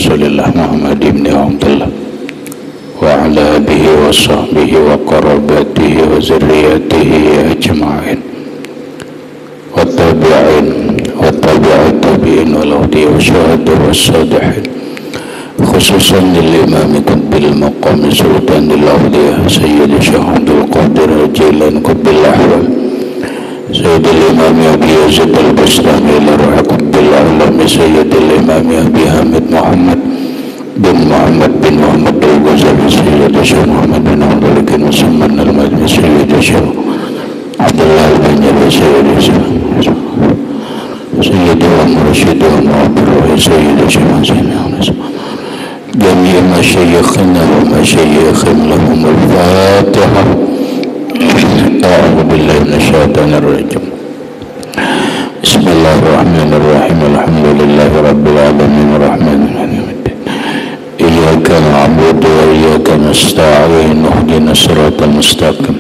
Rasulillah Muhammad ibn Abdullah wa ala alihi wa sahbihi wa qarabatihi wa zurriyatihi ajma'in wa tabi'in wa tabi'at tabi'in wal awliya wa syuhada wa salihin khususan lil imam qutbil maqam sultanil awliya sayyid syahadul qadir jilan qutbil ahwal سيد الإمام أبي يزيد البستامي لرحمة العالم سيد الإمام أبي حامد محمد بن محمد الغزالي سيد الشيخ محمد بن عبد الحكيم مسمى المدني سيد الشيخ عبد الله بن جبل سيد ومرشد ومعبر سيد الشيخ جميع مشايخنا ومشايخهم لهم الفاتحة. أعوذ بالله من الشيطان الرجيم. بسم الله الرحمن الرحيم. الحمد لله رب العالمين الرحمن الرحيم. إياك نعبد وإياك نستعين اهدنا الصراط المستقيم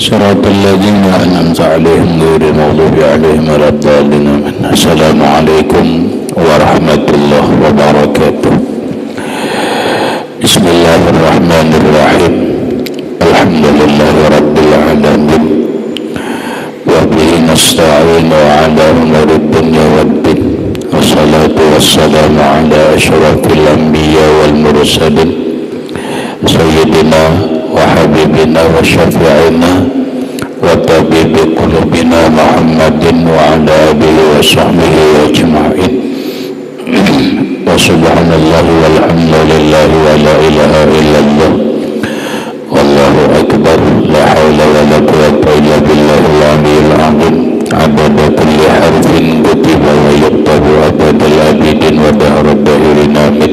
صراط الذين أنعمت عليهم غير المغضوب عليهم ولا الضالين. السلام عليكم ورحمة الله وبركاته. بسم الله الرحمن الرحيم. Alhamdulillahi Rabbil Alamin wa bihi nasta'inu ala umuri dunya waddin wassalatu wassalamu ala asyrafil anbiya wal mursalin sayyidina wa habibina wa syafi'ina wa tabibi qulubina Muhammadin wa ala alihi wa sahbihi ajma'in wa subhanallahi walhamdulillahi wa la ilaha illallah wallahu akbar la hawla wa la quwwata illa billahil aliyyil azim adada kulli harfin kutiba wa yuktabu abadal abidin wa dahrad dahirin amin.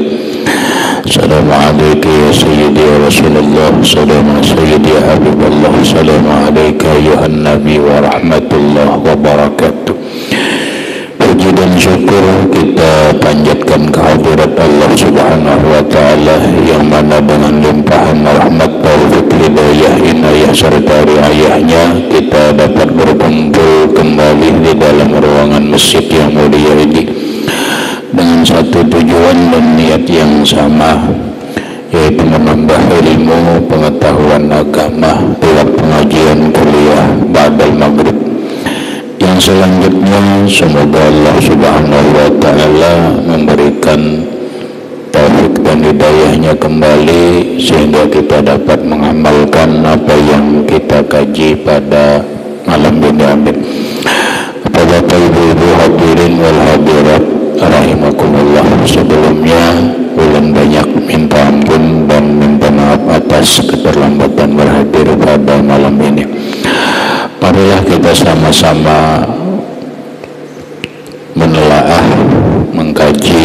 Assalamu alayka ya sayyidi ya Rasulullah, assalamu sayyidi ya Habibullah, assalamu alayka ayuhan nabi wa rahmatullah wa barakatuh. Puji dan syukur kita panjatkan kehadirat Allah Subhanahu wa Ta'ala yang mana dengan limpahan rahmat, taufik, hidayah, inayah serta riayahnya kita dapat berkumpul kembali di dalam ruangan masjid yang mulia ini dengan satu tujuan dan niat yang sama, yaitu menambah ilmu pengetahuan agama lewat pengajian kuliah ba'dal maghrib. Yang selanjutnya semoga Allah Subhanahu wa Ta'ala memberikan taufik dan hidayahnya kembali sehingga kita dapat mengamalkan apa yang kita kaji pada malam ini. Amin. Bapak ibu-ibu hadirin wal hadirat rahimakumullah, sebelumnya ulun banyak minta ampun dan minta maaf atas keterlambatan berhadir pada malam ini. Marilah kita sama-sama menelaah, mengkaji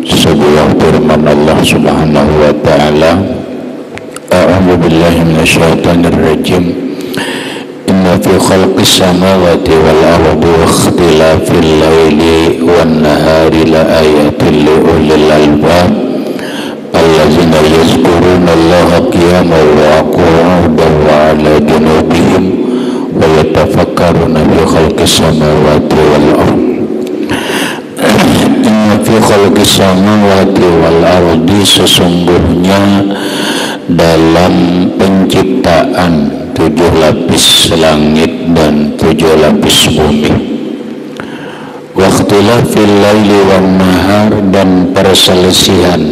sebuah firman Allah Subhanahu wa Ta'ala. A'udzu billahi minasyaitonir rajim. Inna fi khalqis samawati wal ardi wa ikhtilafil laili wan nahari la ayatin li ulil albab allazina yazkuruna Allaha qiyaman wa qu'udan wa 'ala junubihim wa yatafakkaruna fi khalqis samawati wal ardi. Inna fi khalqis samawati wal ardi, sesungguhnya dalam penciptaan 7 lapis langit dan 7 lapis bumi, wa ikhtilafil laili wan nahar, dan perselisihan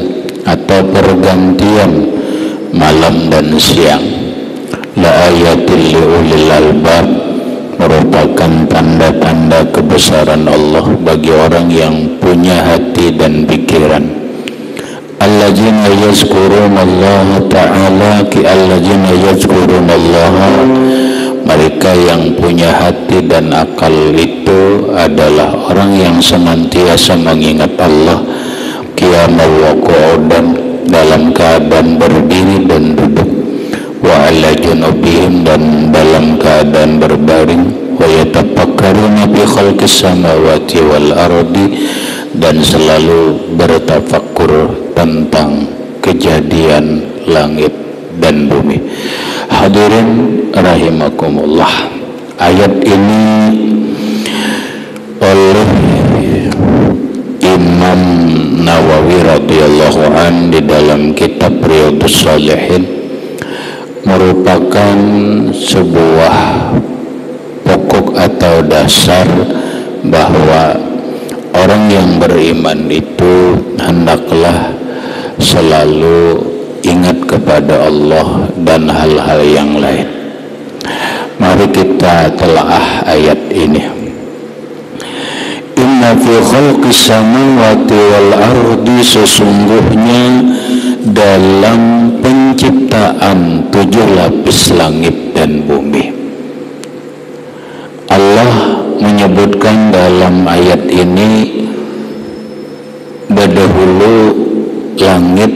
atau pergantian malam dan siang, la ayatil li ulil albab, merupakan tanda-tanda kebesaran Allah bagi orang yang punya hati dan pikiran. Alladzina yazkuruna Allah Ta'ala, alladzina yazkuruna Allah, mereka yang punya hati dan akal itu adalah orang yang senantiasa mengingat Allah qiyaman wa qu'udan, dalam keadaan berdiri dan duduk, wa 'ala junubihim, dan dalam keadaan berbaring, wa yatafakkaruna fi khalqis samawati wal ardi, dan selalu bertafakkur tentang kejadian langit dan bumi. Hadirin rahimakumullah, ayat ini oleh Imam radhiyallahu an di dalam kitab Riyadhus Shalihin merupakan sebuah pokok atau dasar bahwa orang yang beriman itu hendaklah selalu ingat kepada Allah dan hal-hal yang lain. Mari kita telaah ayat ini. Inna fi khalqis samawati wal ardi, sesungguhnya dalam penciptaan 7 lapis langit dan bumi. Allah menyebutkan dalam ayat ini berdahulu langit,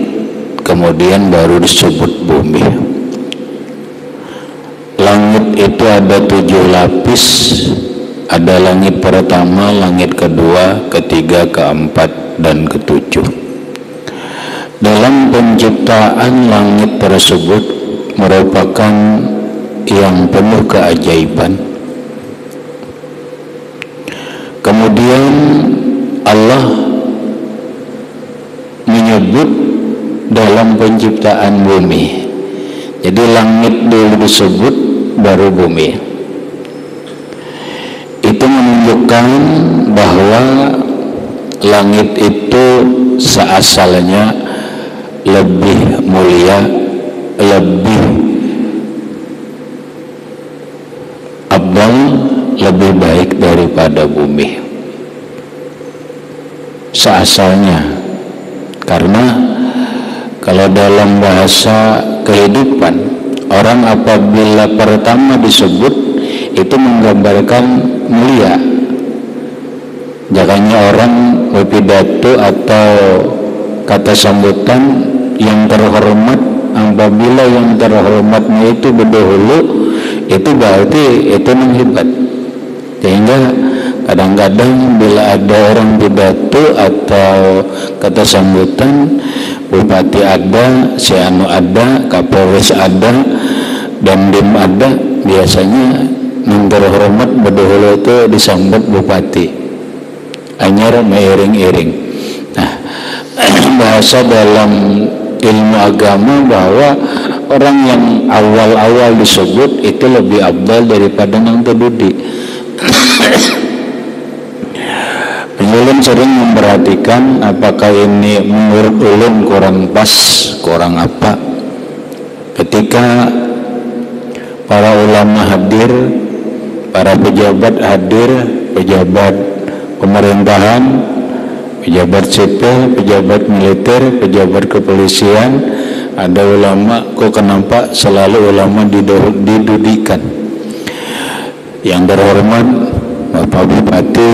kemudian baru disebut bumi. Langit itu ada 7 lapis. Ada langit pertama, langit kedua, ketiga, keempat, dan ketujuh. Dalam penciptaan langit tersebut merupakan yang penuh keajaiban. Kemudian Allah menyebut dalam penciptaan bumi. Jadi langit dulu disebut, baru bumi. Itu menunjukkan bahwa langit itu seasalnya lebih mulia, lebih abdal, lebih baik daripada bumi seasalnya. Karena kalau dalam bahasa kehidupan, orang apabila pertama disebut itu menggambarkan mulia. Jangannya orang berpidato atau kata sambutan yang terhormat, apabila yang terhormatnya itu berdahulu, itu berarti itu hebat. Sehingga kadang-kadang bila ada orang pidato atau kata sambutan, bupati ada, si anu ada, kapolres ada, dandim ada, biasanya yang terhormat berdahulu itu disambut bupati, anyar meiring-iring. Nah, bahasa dalam ilmu agama bahwa orang yang awal-awal disebut itu lebih abdal daripada yang terdudi. Ulun sering memperhatikan apakah ini menurut ulun kurang pas, kurang apa, ketika para ulama hadir, para pejabat hadir, pejabat pemerintahan, pejabat sipil, pejabat militer, pejabat kepolisian, ada ulama, kok kenapa selalu ulama didudikan? Yang terhormat Bapak Bupati,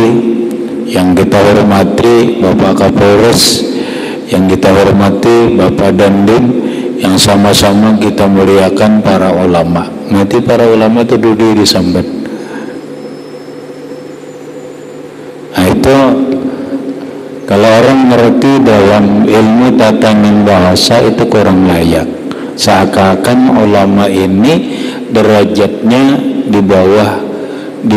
yang kita hormati Bapak Kapolres, yang kita hormati Bapak Dandim, yang sama-sama kita muliakan para ulama. Nanti para ulama itu duduk disambat. Nah itu kalau orang ngerti dalam ilmu tatanan bahasa itu kurang layak. Seakan-akan ulama ini derajatnya di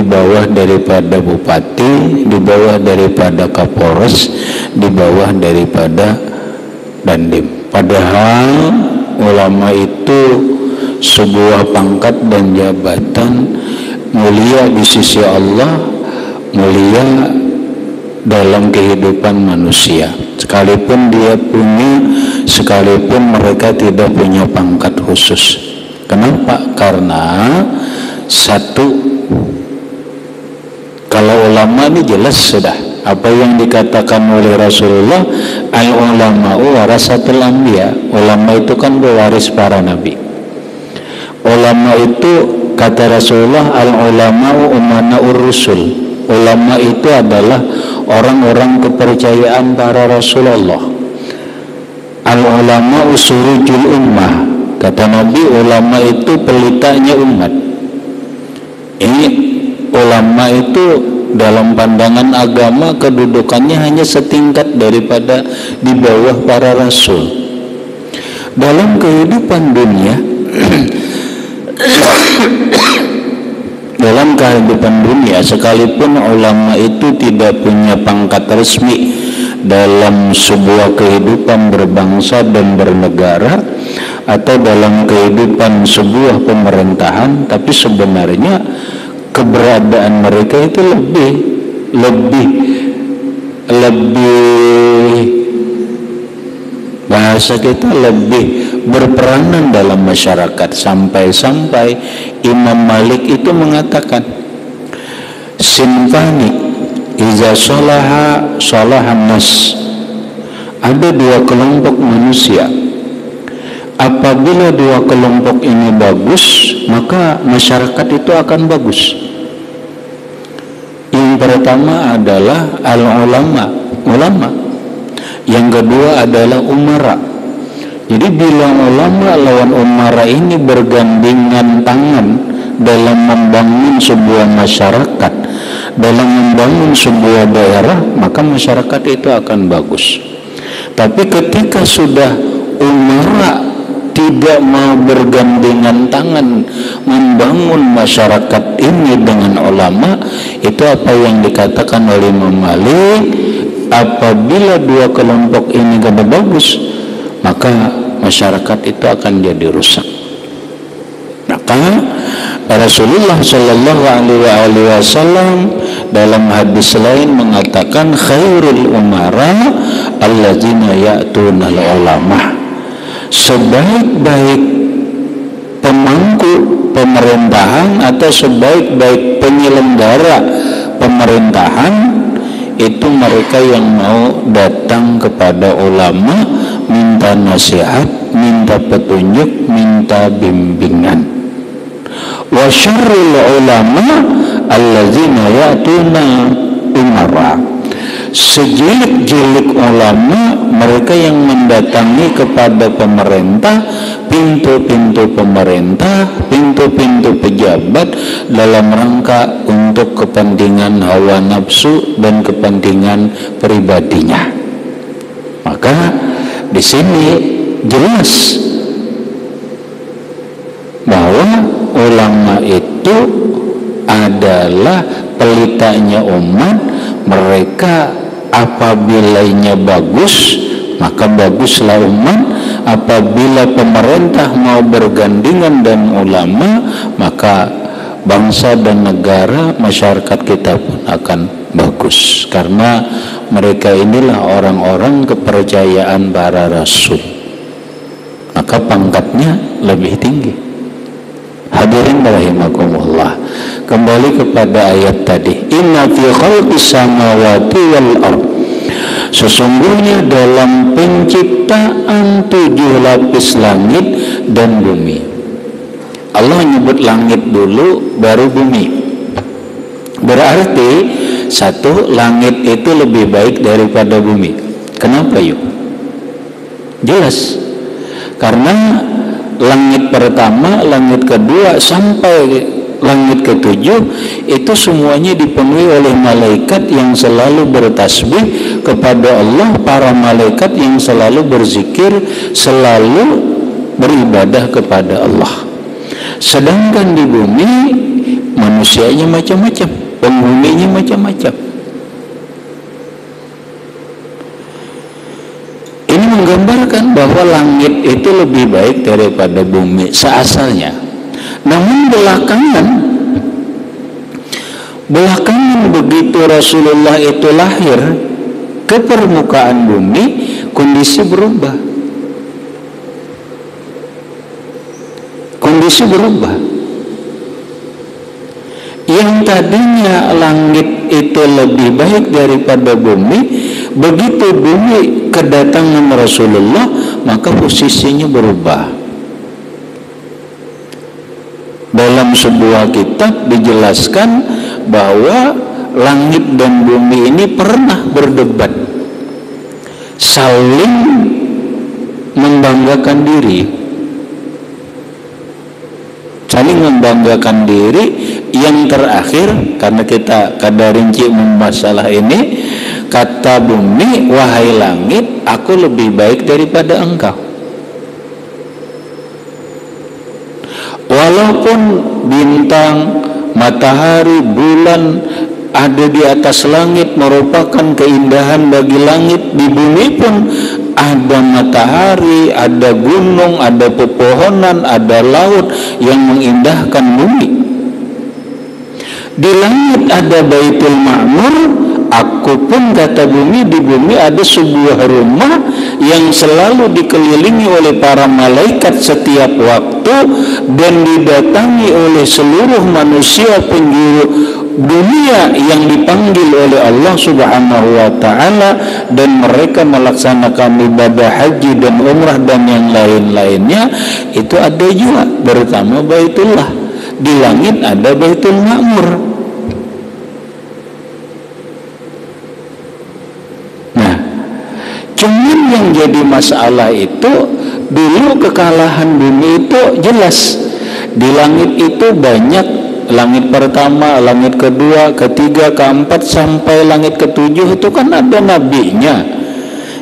bawah daripada bupati, di bawah daripada kapolres, di bawah daripada dandim. Padahal ulama itu sebuah pangkat dan jabatan mulia di sisi Allah, mulia dalam kehidupan manusia. Sekalipun mereka tidak punya pangkat khusus. Kenapa? Karena satu, kalau ulama ini jelas sudah apa yang dikatakan oleh Rasulullah, al-ulama'u warasatul anbiya. Ulama itu kan pewaris para nabi. Ulama itu kata Rasulullah, al-ulama'u umana'ur rusul. Ulama itu adalah orang-orang kepercayaan para Rasulullah. Al-ulama'u surujul ummah. Kata Nabi, ulama itu pelitanya umat. Ini ulama itu dalam pandangan agama kedudukannya hanya setingkat daripada di bawah para rasul. Dalam kehidupan dunia dalam kehidupan dunia sekalipun ulama itu tidak punya pangkat resmi dalam sebuah kehidupan berbangsa dan bernegara atau dalam kehidupan sebuah pemerintahan, tapi sebenarnya keberadaan mereka itu lebih bahasa kita lebih berperanan dalam masyarakat, sampai-sampai Imam Malik itu mengatakan sinfani iza sholahan nas, ada dua kelompok manusia, apabila dua kelompok ini bagus maka masyarakat itu akan bagus. Yang pertama adalah ulama, yang kedua adalah umara. Jadi bila ulama lawan umara ini bergandengan tangan dalam membangun sebuah masyarakat, dalam membangun sebuah daerah, maka masyarakat itu akan bagus. Tapi ketika sudah umara tidak mau bergandengan tangan membangun masyarakat ini dengan ulama, itu apa yang dikatakan oleh Imam Malik, apabila dua kelompok ini tidak bagus, maka masyarakat itu akan jadi rusak. Maka Rasulullah Shallallahu Alaihi Wasallam dalam hadis lain mengatakan khairul umara allazina ya'tunal ulama, sebaik-baik pemangku pemerintahan atau sebaik-baik penyelenggara pemerintahan itu mereka yang mau datang kepada ulama, minta nasihat, minta petunjuk, minta bimbingan. Wa syarrul ulama allazina ya'tuna umara, sejelek-jelek ulama mereka yang mendatangi kepada pemerintah, pintu-pintu pemerintah, pintu-pintu pejabat dalam rangka untuk kepentingan hawa nafsu dan kepentingan pribadinya. Maka di sini jelas bahwa ulama itu adalah pelitanya umat. Mereka apabila bagus maka baguslah umat, apabila pemerintah mau bergandengan dengan ulama maka bangsa dan negara, masyarakat kita pun akan bagus, karena mereka inilah orang-orang kepercayaan para rasul, maka pangkatnya lebih tinggi. Hadirin rahimakumullah, kembali kepada ayat tadi, inna fi khalqis samawati wal ard, sesungguhnya dalam penciptaan 7 lapis langit dan bumi. Allah nyebut langit dulu baru bumi. Berarti satu, langit itu lebih baik daripada bumi. Kenapa yuk? Jelas, karena langit pertama, langit kedua sampai langit ketujuh itu semuanya dipenuhi oleh malaikat yang selalu bertasbih kepada Allah, para malaikat yang selalu berzikir, selalu beribadah kepada Allah. Sedangkan di bumi manusianya macam-macam, penghuninya macam-macam. Ini menggambarkan bahwa langit itu lebih baik daripada bumi seasalnya. Namun belakangan begitu Rasulullah itu lahir ke permukaan bumi, kondisi berubah. Yang tadinya langit itu lebih baik daripada bumi, begitu bumi kedatangan Rasulullah maka posisinya berubah. Dalam sebuah kitab dijelaskan bahwa langit dan bumi ini pernah berdebat, saling membanggakan diri. Yang terakhir, karena kita kada rinci masalah ini, kata bumi, wahai langit, aku lebih baik daripada engkau. Walaupun bintang, matahari, bulan, ada di atas langit merupakan keindahan bagi langit. Di bumi pun ada matahari, ada gunung, ada pepohonan, ada laut yang mengindahkan bumi. Di langit ada Baitul Ma'mur. Aku pun, kata bumi, di bumi ada sebuah rumah yang selalu dikelilingi oleh para malaikat setiap waktu dan didatangi oleh seluruh manusia penjuru dunia yang dipanggil oleh Allah Subhanahu wa ta'ala, dan mereka melaksanakan ibadah haji dan umrah dan yang lain-lainnya. Itu ada juga bersama Baitullah. Di langit ada Baitul Ma'mur. Cuman yang jadi masalah itu, dulu kekalahan bumi itu jelas. Di langit itu banyak, langit pertama, langit kedua, ketiga, keempat, sampai langit ketujuh itu kan ada nabinya.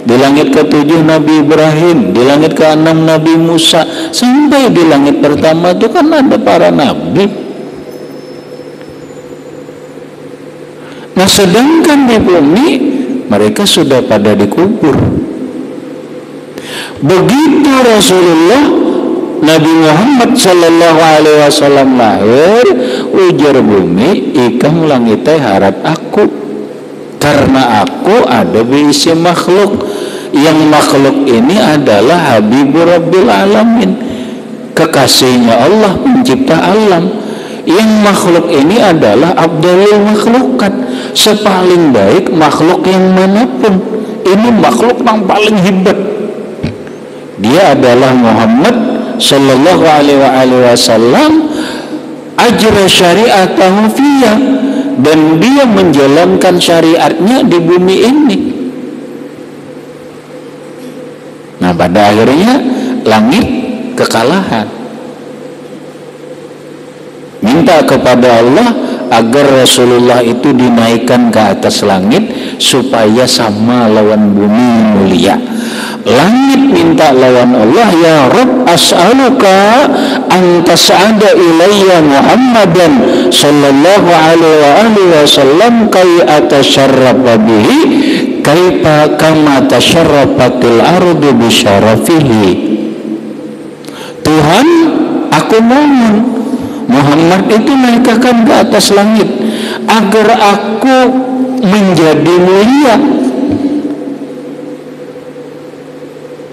Di langit ketujuh Nabi Ibrahim, di langit keenam Nabi Musa, sampai di langit pertama itu kan ada para nabi. Nah, sedangkan di bumi mereka sudah pada dikubur. Begitu Rasulullah Nabi Muhammad sallallahu alaihi wasallam lahir, ujar bumi, ikang langit teh harap aku, karena aku ada berisi makhluk. Yang makhluk ini adalah Habibur Rabbil Alamin, kekasihnya Allah, pencipta alam. Yang makhluk ini adalah Abdul Makhlukat, sepaling baik makhluk yang manapun. Ini makhluk yang paling hebat. Dia adalah Muhammad sallallahu alaihi wasallam, ajra syariatahu fiyya, dan dia menjalankan syariatnya di bumi ini. Nah, pada akhirnya langit kekalahan. Minta kepada Allah agar Rasulullah itu dinaikkan ke atas langit supaya sama lawan bumi mulia. Langit minta lawan Allah, ya Rabb, as'aluka an tas'ada ilayya Muhammadan sallallahu alaihi wasallam kay atasyarrafa bihi kaifa kama tasyarrafatil ardu bi syarafihi. Tuhan, aku mohon Muhammad itu naikkan ke atas langit agar aku menjadi mulia.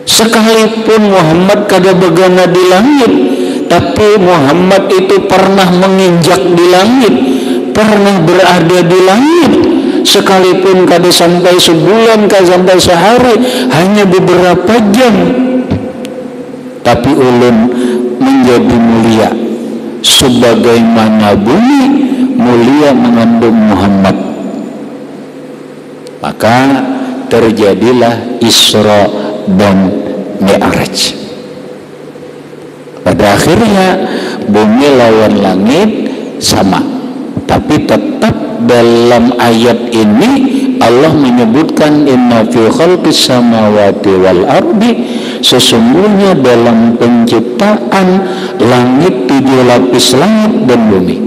Sekalipun Muhammad kada begana di langit, tapi Muhammad itu pernah menginjak di langit, pernah berada di langit. Sekalipun kada sampai sebulan, kada sampai sehari, hanya beberapa jam, tapi ulun menjadi mulia sebagaimana bumi mulia mengandung Muhammad. Maka terjadilah Isra dan Mi'raj. Pada akhirnya bumi lawan langit sama, tapi tetap dalam ayat ini Allah menyebutkan inna fi khalqis samawati wal ardi, sesungguhnya dalam penciptaan langit, 7 lapis langit dan bumi.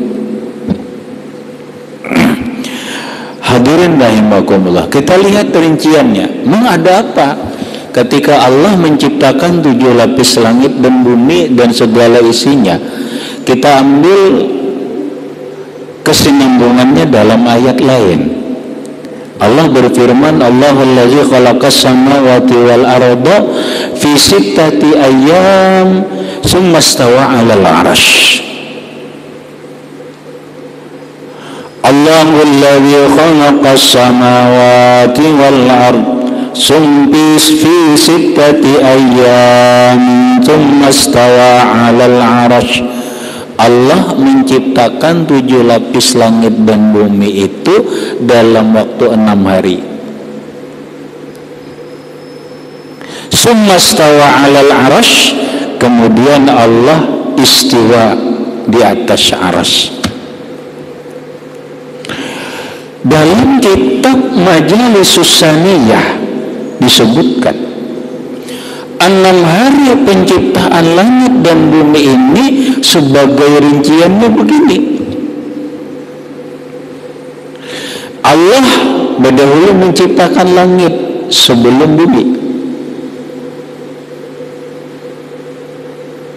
Hadirin rahimakumullah, kita lihat rinciannya. Ada apa ketika Allah menciptakan 7 lapis langit dan bumi dan segala isinya? Kita ambil kesinambungannya dalam ayat lain. Allah berfirman, Allahul ladzi khalaqas samawati wal arda fi sittati ayyam tsumma istawa 'alal 'arsy. Allahul ladzi khalaqas samawati wal arda tsumma fi sittati ayyam tsumma istawa 'alal 'arsy. Allah menciptakan 7 lapis langit dan bumi itu dalam waktu 6 hari. Summa stawa 'alal 'arsy, kemudian Allah istiwa di atas arsy. Dalam kitab Majalisus Saniyah disebutkan 6 hari penciptaan langit dan bumi ini sebagai rinciannya begini. Allah berdahulu menciptakan langit sebelum bumi.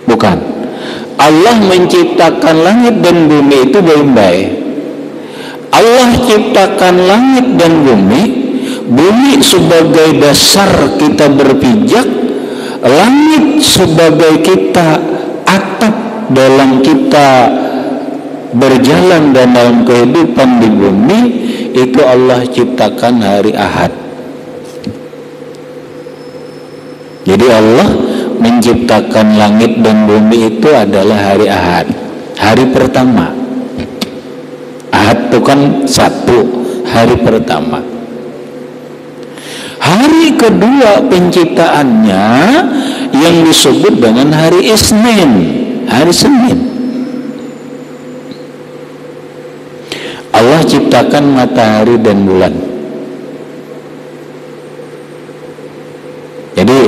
Bukan. Allah menciptakan langit dan bumi itu baik-baik. Allah ciptakan langit dan bumi sebagai dasar kita berpijak, langit sebagai kita atap dalam kita berjalan dan dalam kehidupan di bumi. Itu Allah ciptakan hari Ahad. Jadi Allah menciptakan langit dan bumi itu adalah hari Ahad, hari pertama. Ahad itu kan satu, hari pertama. Hari kedua penciptaannya yang disebut dengan hari Isnin, hari Senin. Allah ciptakan matahari dan bulan. Jadi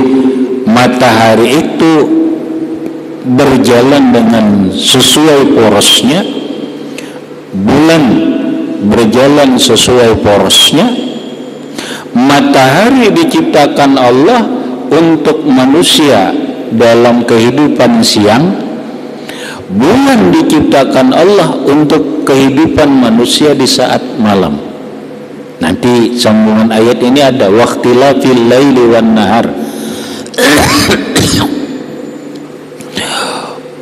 matahari itu berjalan dengan sesuai porosnya, bulan berjalan sesuai porosnya. Matahari diciptakan Allah untuk manusia dalam kehidupan siang, bulan diciptakan Allah untuk kehidupan manusia di saat malam. Nanti sambungan ayat ini ada waqtilafil laili wan nahar.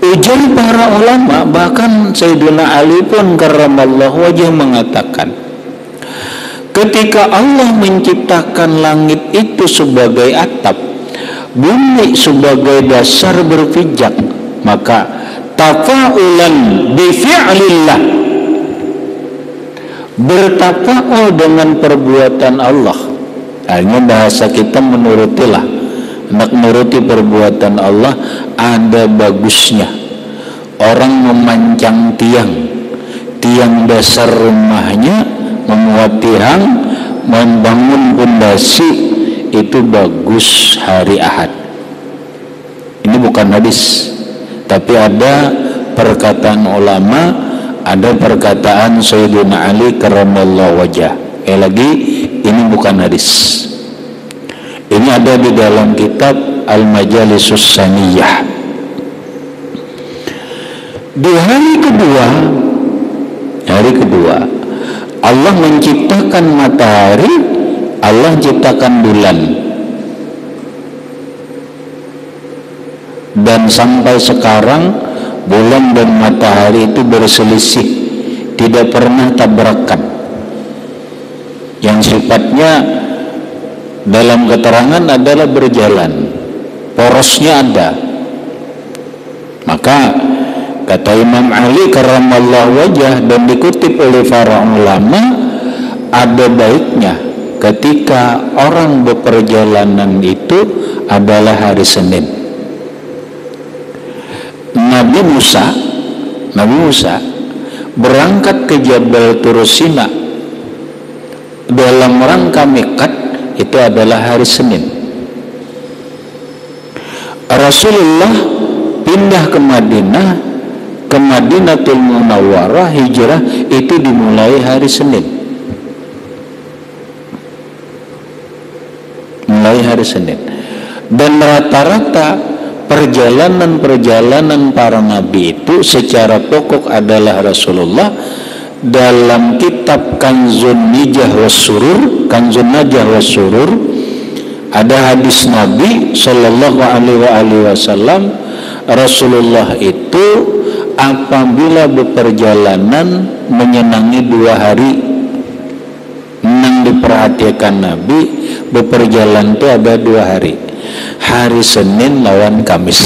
Ujar para ulama, bahkan Sayyidina Ali pun karramallahu wajhah mengatakan, ketika Allah menciptakan langit itu sebagai atap, bumi sebagai dasar berpijak, maka tafa'ulan bi fi'lillah, bertafa'ul dengan perbuatan Allah. Hanya bahasa kita menurutilah, hendak menuruti perbuatan Allah. Ada bagusnya orang memancang tiang dasar rumahnya, memuat tiang, membangun pondasi, itu bagus hari Ahad. Ini bukan hadis, tapi ada perkataan ulama, ada perkataan Sayyidina Ali karramallahu wajhah. Lagi ini bukan hadis. Ini ada di dalam kitab Al-Majalisus Saniyah. Di hari kedua Allah menciptakan matahari, Allah menciptakan bulan. Dan sampai sekarang bulan dan matahari itu berselisih, tidak pernah tabrakan. Yang sifatnya dalam keterangan adalah berjalan, porosnya ada. Maka kata Imam Ali karramallahu wajhah dan dikutip oleh para ulama, ada baiknya ketika orang berperjalanan itu adalah hari Senin. Nabi Musa berangkat ke Jabal Tursina dalam rangka miqat, itu adalah hari Senin. Rasulullah pindah ke Madinatul Munawwarah, hijrah itu dimulai hari Senin. Mulai hari Senin. Dan rata-rata perjalanan para nabi itu secara pokok adalah Rasulullah. Dalam kitab Kanzun Najah was Surur ada hadis Nabi sallallahu alaihi wasallam, Rasulullah itu apabila berperjalanan menyenangi 2 hari. Yang diperhatikan Nabi berperjalanan itu ada 2 hari. Hari Senin lawan Kamis.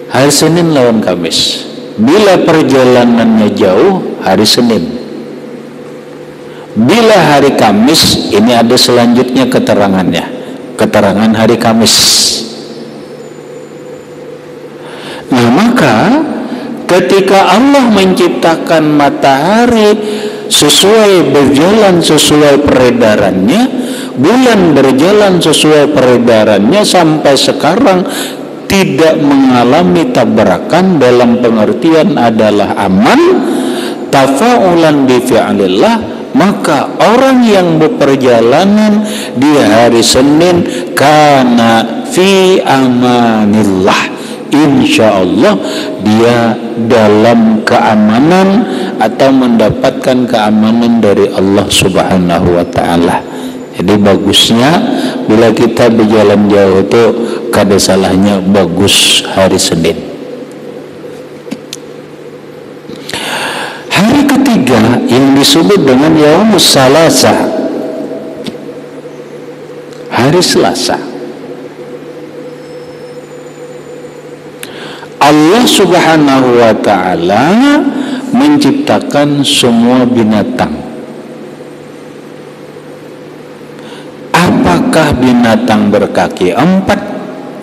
Hari Senin lawan Kamis. Bila perjalanannya jauh, hari Senin. Bila hari Kamis, ini ada selanjutnya keterangannya. Keterangan hari Kamis. Nah, maka ketika Allah menciptakan matahari berjalan sesuai peredarannya, bulan berjalan sesuai peredarannya, sampai sekarang tidak mengalami tabrakan, dalam pengertian adalah aman, tafa'ulan bi fi'lillah, maka orang yang berperjalanan di hari Senin kana fi amanillah, insyaallah dia dalam keamanan atau mendapatkan keamanan dari Allah Subhanahu wa ta'ala. Jadi bagusnya bila kita berjalan jauh itu kada salahnya bagus hari Senin. Hari ketiga yang disebut dengan Yaumus Salasa, hari Selasa. Allah Subhanahu wa ta'ala menciptakan semua binatang. Apakah binatang berkaki empat?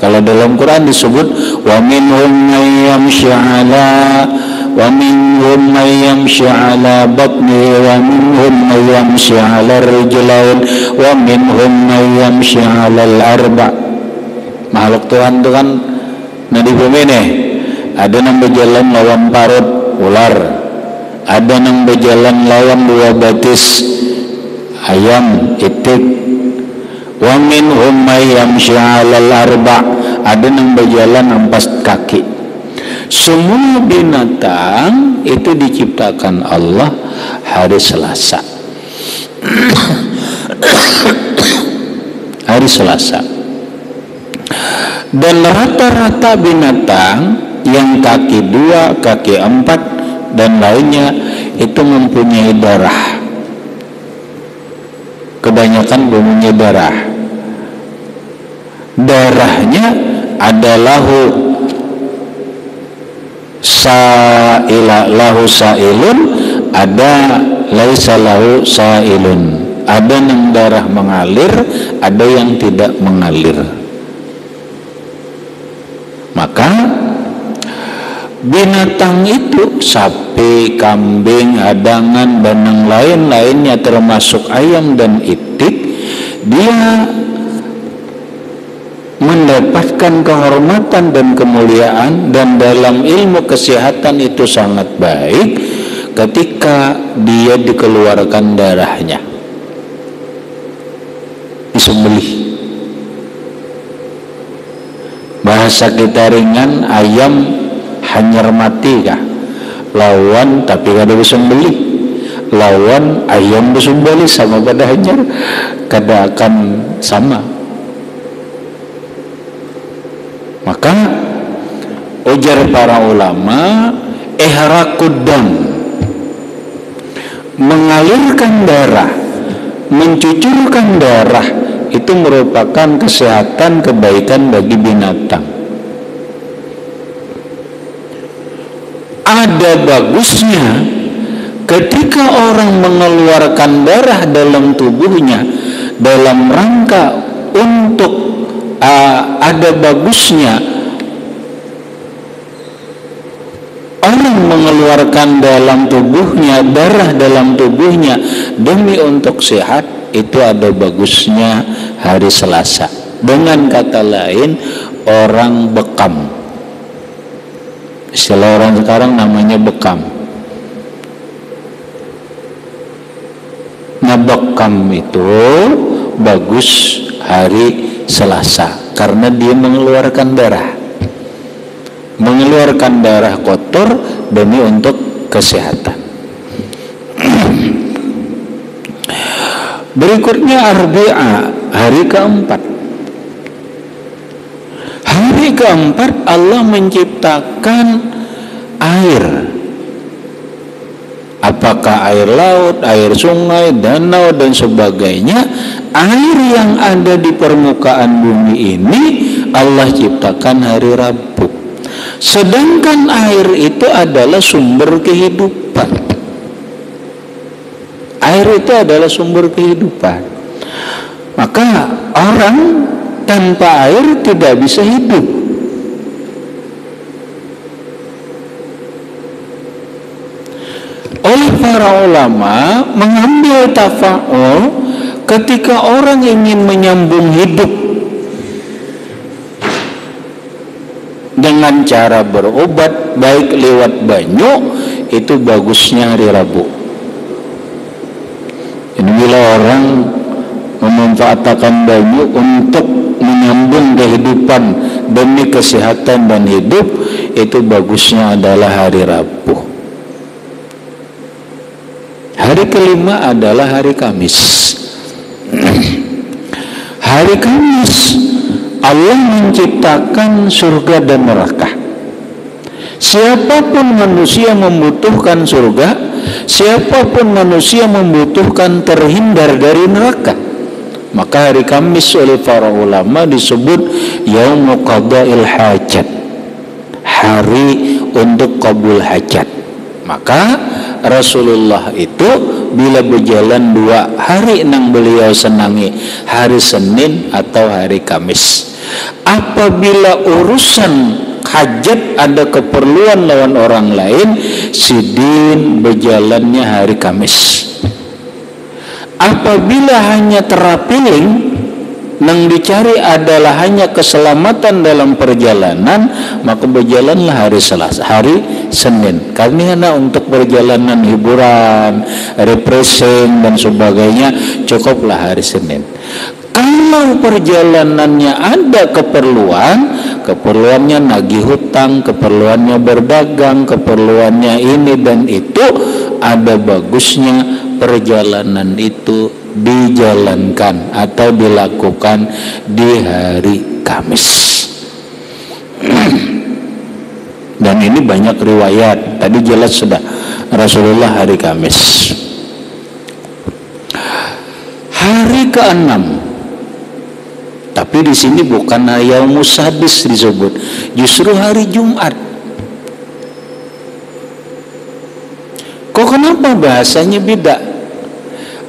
Kalau dalam Quran disebut wa minhum may yamshi ala wa minhum may yamshi ala batni wa minhum may yamshi ala rijlain wa minhum may yamshi ala al-arba. Makhluk Tuhan itu kan di bumi nih, ada yang berjalan lawan parut ular, ada yang berjalan lawan dua batis ayam itik, wa minhum may yamshi 'alal arba', ada yang berjalan 4 kaki. Semua binatang itu diciptakan Allah hari Selasa. Hari Selasa. Dan rata-rata binatang yang kaki 2, kaki 4 dan lainnya itu mempunyai darah. Kebanyakan mempunyai darah. Darahnya adalah lahu sa'ilun, ada laisa lahu sa'ilun. Ada yang darah mengalir, ada yang tidak mengalir. Maka binatang itu sapi, kambing, hadangan dan yang lain-lainnya termasuk ayam dan itik, dia mendapatkan kehormatan dan kemuliaan, dan dalam ilmu kesehatan itu sangat baik ketika dia dikeluarkan darahnya, disembelih. Bahasa kita ringan, ayam hanyar mati kah? Lawan tapi kada disembelih, lawan ayam disembelih sama pada hanyar, kada akan sama. Maka ujar para ulama, ihraqud dam, mengalirkan darah, mencucurkan darah, itu merupakan kesehatan, kebaikan bagi binatang. Ada bagusnya ketika orang mengeluarkan darah dalam tubuhnya dalam rangka untuk ada bagusnya orang mengeluarkan dalam tubuhnya darah dalam tubuhnya demi untuk sehat, itu ada bagusnya hari Selasa. Dengan kata lain, orang bekam. Istilah orang sekarang namanya bekam. Nah, bekam itu bagus hari Selasa karena dia mengeluarkan darah. Mengeluarkan darah kotor demi untuk kesehatan. Berikutnya Arbi'a, hari keempat. Hari keempat Allah menciptakan air. Apakah air laut, air sungai, danau dan sebagainya. Air yang ada di permukaan bumi ini Allah ciptakan hari Rabu. Sedangkan air itu adalah sumber kehidupan. Air itu adalah sumber kehidupan. Maka orang tanpa air tidak bisa hidup. Oleh para ulama mengambil tafa'ul ketika orang ingin menyambung hidup dengan cara berobat, baik lewat banyu, itu bagusnya hari Rabu. Jadi bila orang memanfaatkan baju untuk menyambung kehidupan demi kesehatan dan hidup, itu bagusnya adalah hari Rabu. Hari kelima adalah hari Kamis. Hari Kamis Allah menciptakan surga dan neraka. Siapapun manusia membutuhkan surga, siapapun manusia membutuhkan terhindar dari neraka. Maka hari Kamis oleh para ulama disebut Yaumul Qada'il Hajat, hari untuk qabul hajat. Maka Rasulullah itu bila berjalan 2 hari nang beliau senangi, hari Senin atau hari Kamis. Apabila urusan hajat ada keperluan lawan orang lain, sidin berjalannya hari Kamis. Apabila hanya terapiling nang dicari adalah hanya keselamatan dalam perjalanan, maka berjalanlah hari Selasa, hari Senin. Karena untuk perjalanan hiburan, refreshing dan sebagainya, cukuplah hari Senin. Kalau perjalanannya ada keperluannya nagih hutang, keperluannya berdagang, keperluannya ini dan itu, ada bagusnya perjalanan itu dijalankan atau dilakukan di hari Kamis. Dan ini banyak riwayat. Tadi jelas sudah Rasulullah hari Kamis. Hari ke-6, tapi di sini bukan Yaumus Sadis disebut, justru hari Jumat. Kok kenapa bahasanya beda?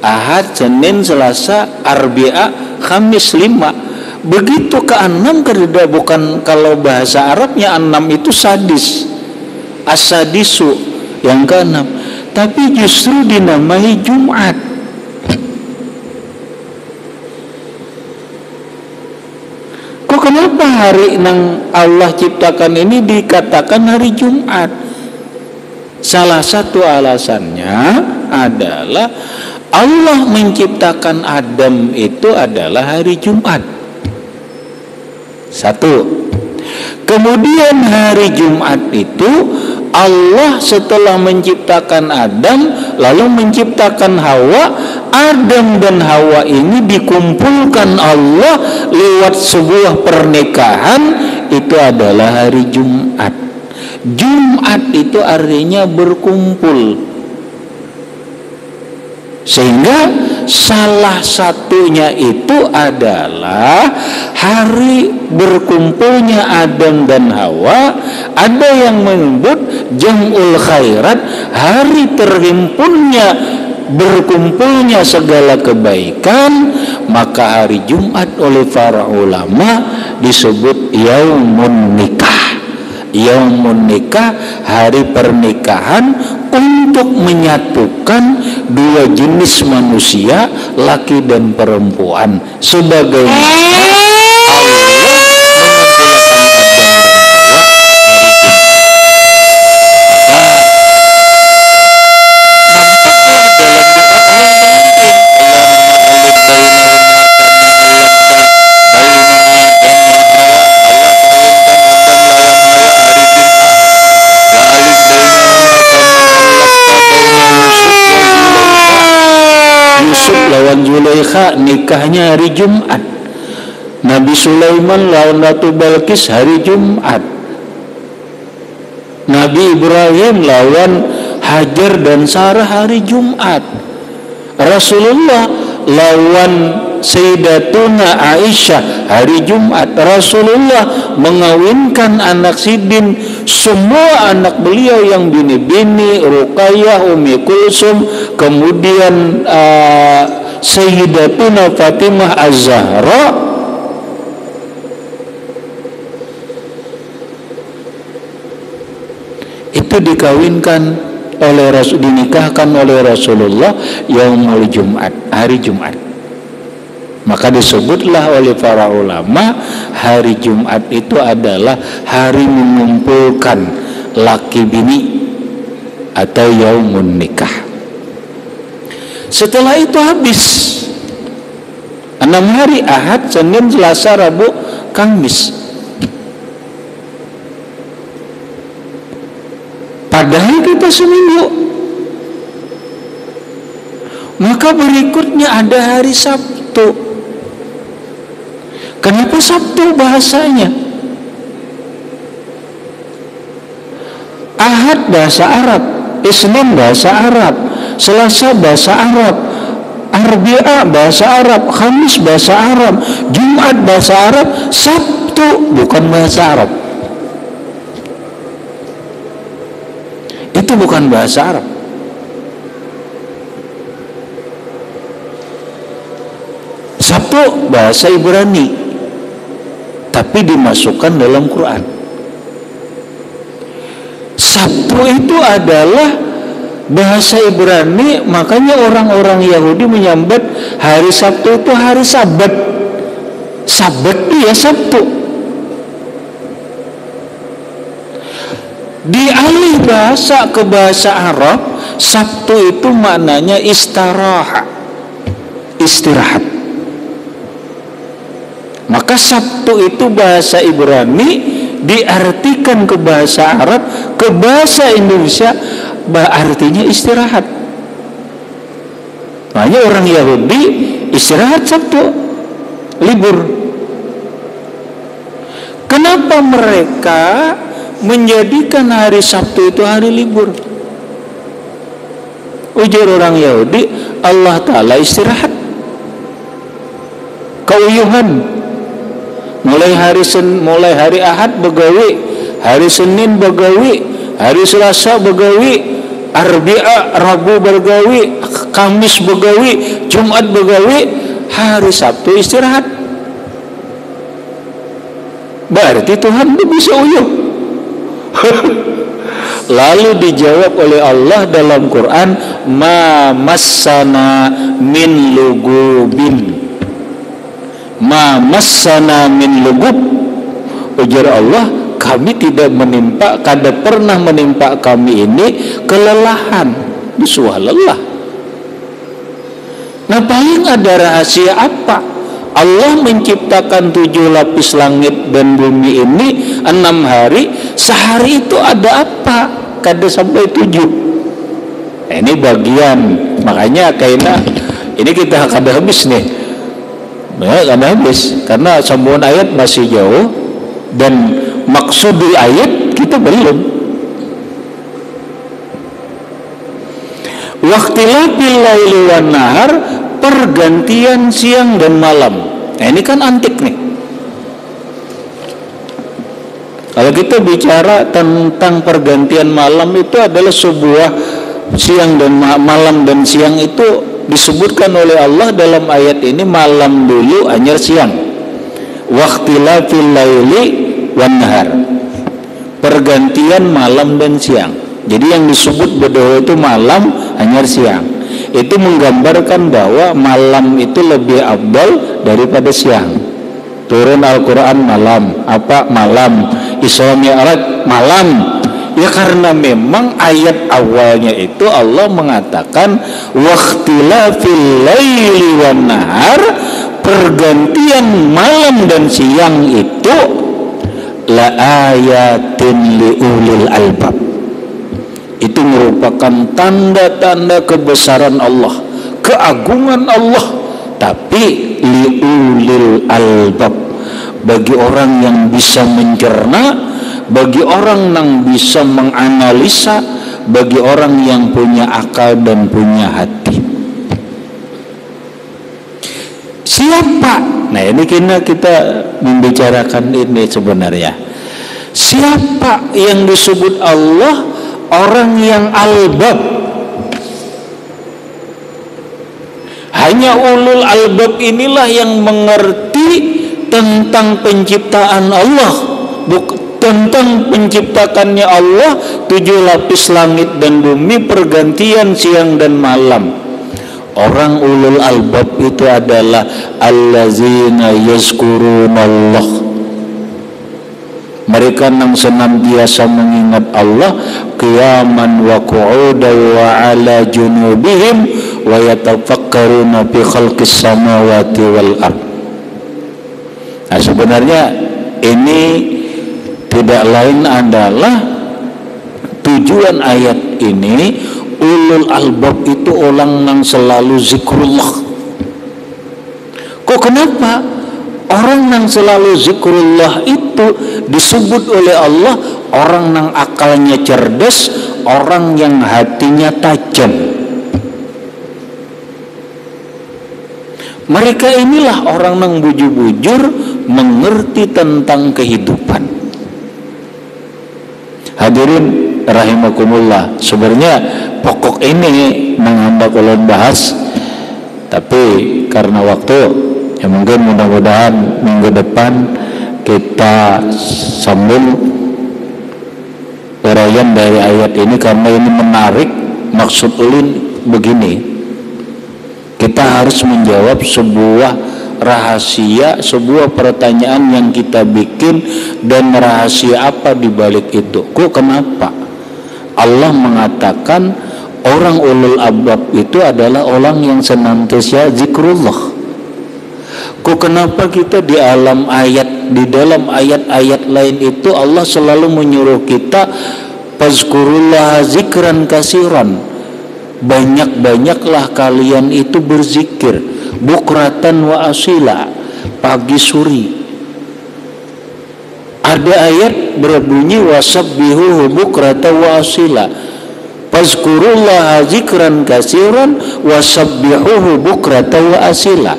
Ahad, Senin, Selasa, Arbi'a, Khamis 5. Begitu ke-6 kerja bukan, kalau bahasa Arabnya 6 itu sadis, as-sadisu yang ke-6, tapi justru dinamai Jumat. Kok kenapa hari yang Allah ciptakan ini dikatakan hari Jumat? Salah satu alasannya adalah Allah menciptakan Adam itu adalah hari Jumat. Satu. Kemudian hari Jumat itu Allah setelah menciptakan Adam lalu menciptakan Hawa. Adam dan Hawa ini dikumpulkan Allah lewat sebuah pernikahan, itu adalah hari Jumat. Jumat itu artinya berkumpul. Sehingga salah satunya itu adalah hari berkumpulnya Adam dan Hawa. Ada yang menyebut Jam'ul Khairat, hari terhimpunnya, berkumpulnya segala kebaikan. Maka hari Jumat oleh para ulama disebut Yaumun Nikah. Yaumun Nikah, hari pernikahan untuk menyatukan dua jenis manusia, laki dan perempuan, sebagai Zulaikha nikahnya hari Jumat. Nabi Sulaiman lawan Ratu Balkis hari Jumat. Nabi Ibrahim lawan Hajar dan Sarah hari Jumat. Rasulullah lawan Sayyidatuna Aisyah hari Jumat. Rasulullah mengawinkan anak Sidin, semua anak beliau yang bini-bini, Ruqayyah, Ummi Kulsum, kemudian Sayyidatuna Fatimah Az-Zahra, itu dikawinkan oleh Rasul, dinikahkan oleh Rasulullah yaumul Jumat, hari Jumat. Maka disebutlah oleh para ulama hari Jumat itu adalah hari mengumpulkan laki bini, atau yaumun nikah. Setelah itu habis 6 hari, Ahad, Senin, Selasa, Rabu, Kamis. Padahal kita seminggu. Maka berikutnya ada hari Sabtu. Kenapa Sabtu bahasanya? Ahad bahasa Arab, Isnin bahasa Arab, Selasa bahasa Arab, Arbi'a bahasa Arab, Khamis bahasa Arab, Jumat bahasa Arab, Sabtu bukan bahasa Arab. Itu bukan bahasa Arab. Sabtu bahasa Ibrani, tapi dimasukkan dalam Quran. Sabtu itu adalah bahasa Ibrani, makanya orang-orang Yahudi menyambat hari Sabtu itu hari Sabat. Sabat itu ya Sabtu. Dialih bahasa ke bahasa Arab, Sabtu itu maknanya istirahat. Maka Sabtu itu bahasa Ibrani diartikan ke bahasa Arab, ke bahasa Indonesia artinya istirahat. Makanya orang Yahudi istirahat Sabtu, libur. Kenapa mereka menjadikan hari Sabtu itu hari libur? Ujar orang Yahudi, Allah Ta'ala istirahat, keuyuhan. Mulai hari Ahad begawi, hari Senin begawi, hari Selasa begawi, Arbi'a Rabu begawi, Kamis begawi, Jumat begawi, hari Sabtu istirahat. Berarti Tuhan itu bisa uyuh. Lalu dijawab oleh Allah dalam Quran, ma massana min lugubin. Ma massana min lugub. Ujar Allah, kami tidak pernah menimpa kami ini kelelahan. Disuah lelah. Nah, paling ada rahasia apa? Allah menciptakan 7 lapis langit dan bumi ini 6 hari. Sehari itu ada apa? Kada sampai 7. Nah, ini bagian. Makanya kayaknya ini kita kada habis nih. Ya, kada habis karena sambungan ayat masih jauh dan maksud di ayat kita belum. Waqtilafil laili wan nahar, pergantian siang dan malam. Nah, ini kan antik nih. Kalau kita bicara tentang pergantian malam, itu adalah sebuah siang dan malam dan siang itu disebutkan oleh Allah dalam ayat ini, malam dulu anyar siang. Waqtilafil laili wan nahar, pergantian malam dan siang. Jadi yang disebut berdua itu malam anyar siang. Itu menggambarkan bahwa malam itu lebih afdal daripada siang. Turun Al-Quran malam, apa malam, Isra Mi'raj malam. Ya karena memang ayat awalnya itu Allah mengatakan waqtilafil laili wan nahar, pergantian malam dan siang itu la ayatin liulil albab. Itu merupakan tanda-tanda kebesaran Allah, keagungan Allah, tapi liulil albab, bagi orang yang bisa mencerna, bagi orang yang bisa menganalisa, bagi orang yang punya akal dan punya hati. Siapa? Nah, ini kita membicarakan ini sebenarnya. Siapa yang disebut Allah? Orang yang albab. Hanya ulul albab inilah yang mengerti tentang penciptaan Allah, tentang penciptakannya Allah 7 lapis langit dan bumi, pergantian siang dan malam. Orang ulul albab itu adalah allazina yazkurunallah. Mereka yang senantiasa mengingat Allah, qiyaman wa qu'udan wa ala junubihim wa yatafakkaruna fi khalqis samawati wal ard. Nah, sebenarnya ini tidak lain adalah tujuan ayat ini, ulul albab itu orang yang selalu zikrullah. Kok kenapa orang yang selalu zikrullah itu disebut oleh Allah orang yang akalnya cerdas, orang yang hatinya tajam? Mereka inilah orang yang bujur-bujur mengerti tentang kehidupan. Hadirin rahimakumullah, sebenarnya pokok ini menghendak ulun bahas, tapi karena waktu ya mungkin mudah-mudahan minggu depan kita sambung uraian dari ayat ini, karena ini menarik. Maksud ulun begini, kita harus menjawab sebuah rahasia, sebuah pertanyaan yang kita bikin, dan rahasia apa di balik itu. Kok kenapa Allah mengatakan orang ulul albab itu adalah orang yang senantiasa zikrullah? Kok kenapa kita di dalam ayat-ayat lain itu Allah selalu menyuruh kita fazkurullah zikran kasiran, banyak-banyaklah kalian itu berzikir, bukratan wa asila, pagi suri. Ada ayat berbunyi wasabbihuhu bukratan wa asila, fazkurullah zikran kasiran wasabbihuhu bukratan wa asila.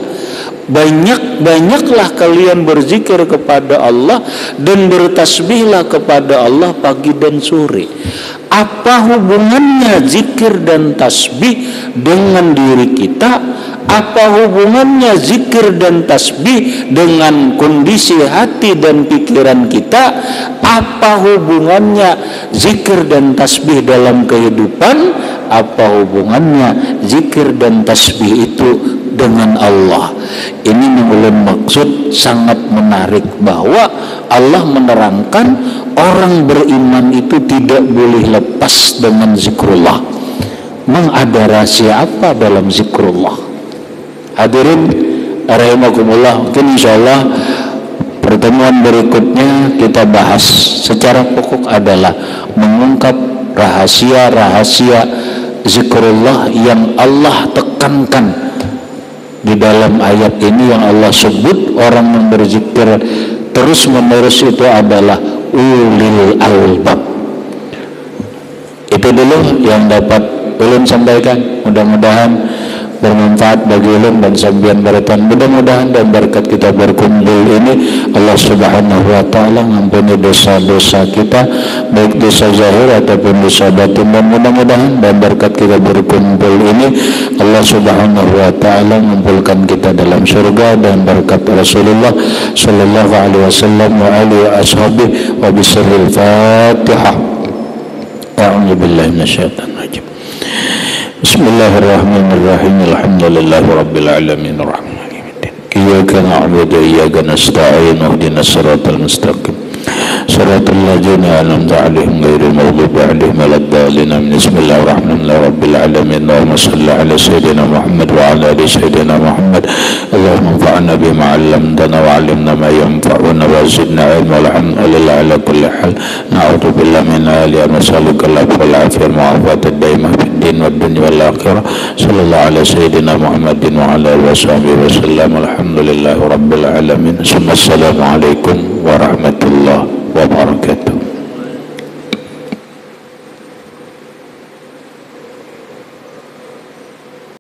Banyak-banyaklah kalian berzikir kepada Allah dan bertasbihlah kepada Allah pagi dan sore. Apa hubungannya zikir dan tasbih dengan diri kita? Apa hubungannya zikir dan tasbih dengan kondisi hati dan pikiran kita? Apa hubungannya zikir dan tasbih dalam kehidupan? Apa hubungannya zikir dan tasbih itu dengan Allah? Ini mengulang maksud sangat menarik, bahwa Allah menerangkan orang beriman itu tidak boleh lepas dengan zikrullah. Ada rahasia apa dalam zikrullah? Hadirin rahimakumullah, mungkin insyaallah pertemuan berikutnya kita bahas secara pokok adalah mengungkap rahasia-rahasia zikrullah yang Allah tekankan di dalam ayat ini, yang Allah sebut orang yang berzikir terus menerus itu adalah ulil albab. Itu dulu yang dapat ulun sampaikan. Mudah-mudahan bermanfaat bagi ulun dan sambian baritan. Mudah-mudahan dan berkat kita berkumpul ini Allah Subhanahu wa taala mengampuni dosa-dosa kita, baik dosa zahir ataupun dosa batin, dan mudah-mudahan dan berkat kita berkumpul ini Allah Subhanahu wa taala mengumpulkan kita dalam surga dan berkat Rasulullah sallallahu alaihi wasallam wa alihi ashabihi wa bisirril Fatihah. A'udzu billahi minasyaitonir rajim. Bismillahirrahmanirrahim. Alhamdulillahi rabbil alamin arrahmanir rahim. Iyyaka na'budu wa iyyaka nasta'in. Ihdinas siratal mustaqim. Siratal ladzina an'amta 'alaihim ghairil maghdubi 'alaihim waladdallin. Bismillahirrahmanirrahim. Rabbil alamin. Allahumma shalli 'ala sayyidina Muhammad wa 'ala ali sayyidina Muhammad. Allahumma anfa'na bima 'allamtana wa 'allimna ma yanfa'una wa zidna 'ilman. Alhamdulillahi 'ala kulli hal. Na'udzu billahi min al-'ali wa nas'aluka al-'afwa wal 'afiyata wa 'afwata ad-daimah fid din wad dunya wal akhirah. Sallallahu 'ala sayyidina Muhammadin wa 'ala alihi wa sahbihi wa sallam. Alhamdulillahi rabbil alamin. Assalamu alaikum